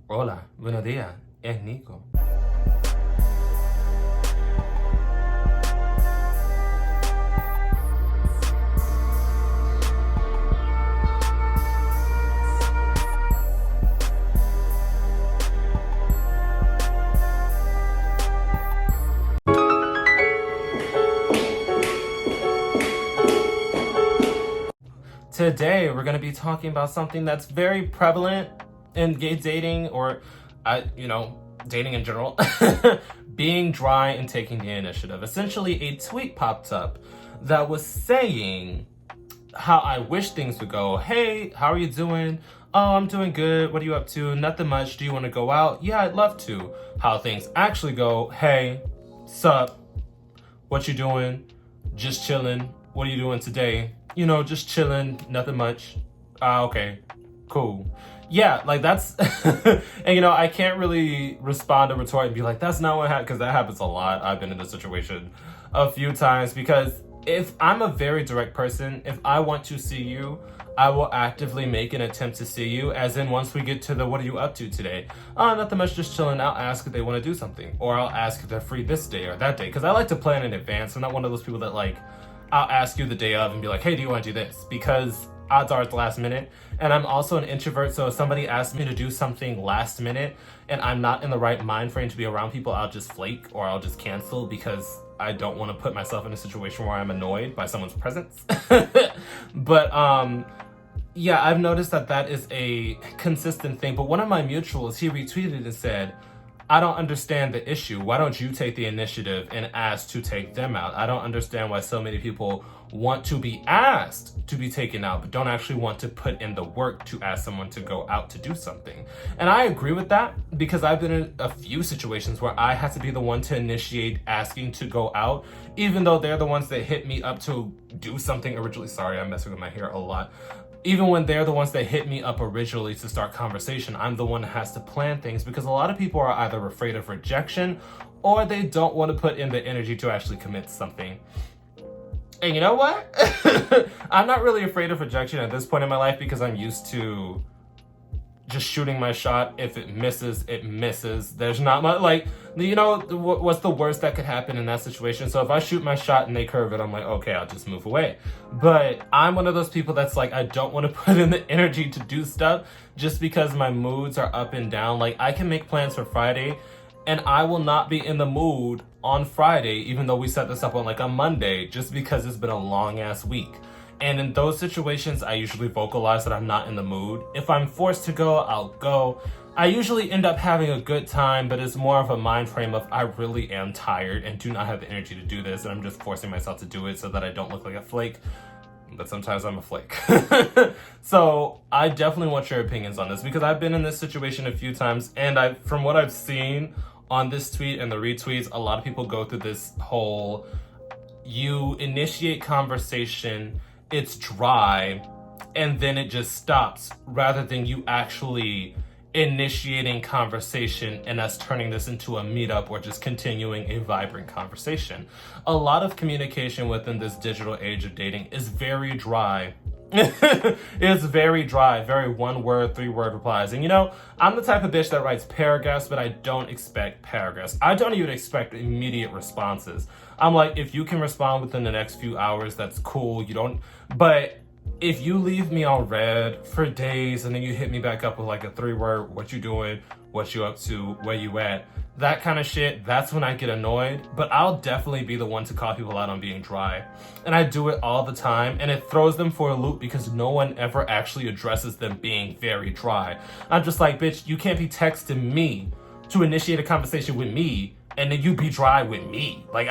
Hola, buenos días, es Nico. Today, we're going to be talking about something that's very prevalent in gay dating or, dating in general. Being dry and taking the initiative. Essentially, a tweet popped up that was saying how I wish things would go. Hey, how are you doing? Oh, I'm doing good. What are you up to? Nothing much. Do you want to go out? Yeah, I'd love to. How things actually go. Hey, sup? What you doing? Just chilling. What are you doing today? Just chilling. Nothing much. Okay. Cool. Yeah, like that's, and I can't really respond or retort and be like, that's not what happened, because that happens a lot. I've been in this situation a few times because if I'm a very direct person, if I want to see you, I will actively make an attempt to see you, as in once we get to the what are you up to today? Oh, nothing much, just chilling. I'll ask if they want to do something, or I'll ask if they're free this day or that day, because I like to plan in advance. I'm not one of those people that like, I'll ask you the day of and be like, hey, do you want to do this? Because odds are it's last minute. And I'm also an introvert, so if somebody asks me to do something last minute and I'm not in the right mind frame to be around people, I'll just flake or I'll just cancel because I don't want to put myself in a situation where I'm annoyed by someone's presence. But yeah, I've noticed that is a consistent thing. But one of my mutuals, he retweeted and said, I don't understand the issue. Why don't you take the initiative and ask to take them out? I don't understand why so many people want to be asked to be taken out, but don't actually want to put in the work to ask someone to go out to do something. And I agree with that because I've been in a few situations where I had to be the one to initiate asking to go out, even though they're the ones that hit me up to do something originally. Sorry, I'm messing with my hair a lot. Even when they're the ones that hit me up originally to start conversation, I'm the one that has to plan things because a lot of people are either afraid of rejection or they don't want to put in the energy to actually commit to something. And you know what? I'm not really afraid of rejection at this point in my life because I'm used to just shooting my shot. If it misses, it misses. There's not much, what's the worst that could happen in that situation? So if I shoot my shot and they curve it, I'm like, okay, I'll just move away. But I'm one of those people that's like, I don't want to put in the energy to do stuff just because my moods are up and down. Like, I can make plans for Friday and I will not be in the mood on Friday, even though we set this up on like a Monday, just because it's been a long ass week. And in those situations, I usually vocalize that I'm not in the mood. If I'm forced to go, I'll go. I usually end up having a good time, but it's more of a mind frame of I really am tired and do not have the energy to do this, and I'm just forcing myself to do it so that I don't look like a flake. But sometimes I'm a flake. So I definitely want your opinions on this because I've been in this situation a few times, and from what I've seen on this tweet and the retweets, a lot of people go through this whole, you initiate conversation, it's dry, and then it just stops, rather than you actually initiating conversation and us turning this into a meetup or just continuing a vibrant conversation. A lot of communication within this digital age of dating is very dry. It's very dry, very one word, 3-word replies. And I'm the type of bitch that writes paragraphs, but I don't expect paragraphs. I don't even expect immediate responses. I'm like, if you can respond within the next few hours, that's cool. But if you leave me on red for days and then you hit me back up with like a 3-word, what you doing, what you up to, where you at, that kind of shit, that's when I get annoyed. But I'll definitely be the one to call people out on being dry. And I do it all the time, and it throws them for a loop because no one ever actually addresses them being very dry. I'm just like, bitch, you can't be texting me to initiate a conversation with me and then you be dry with me. Like,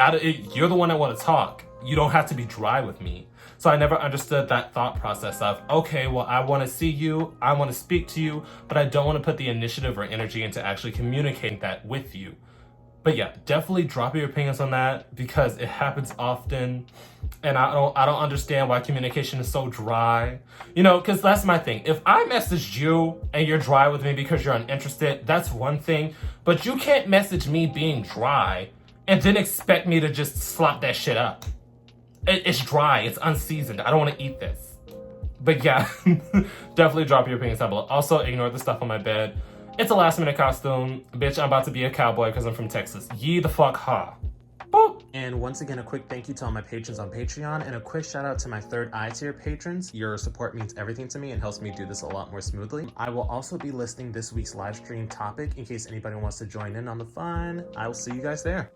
you're the one that want to talk. You don't have to be dry with me. So I never understood that thought process of, okay, well, I want to see you, I want to speak to you, but I don't want to put the initiative or energy into actually communicating that with you. But yeah, definitely drop your opinions on that because it happens often, and I don't understand why communication is so dry. Because that's my thing. If I messaged you and you're dry with me because you're uninterested, that's one thing. But you can't message me being dry and then expect me to just slop that shit up. It's dry. It's unseasoned. I don't want to eat this. But yeah, definitely drop your opinions down below. Also, ignore the stuff on my bed. It's a last minute costume. Bitch, I'm about to be a cowboy because I'm from Texas. Yee the fuck ha. Boop. And once again, a quick thank you to all my patrons on Patreon and a quick shout out to my third eye tier patrons. Your support means everything to me and helps me do this a lot more smoothly. I will also be listing this week's live stream topic in case anybody wants to join in on the fun. I will see you guys there.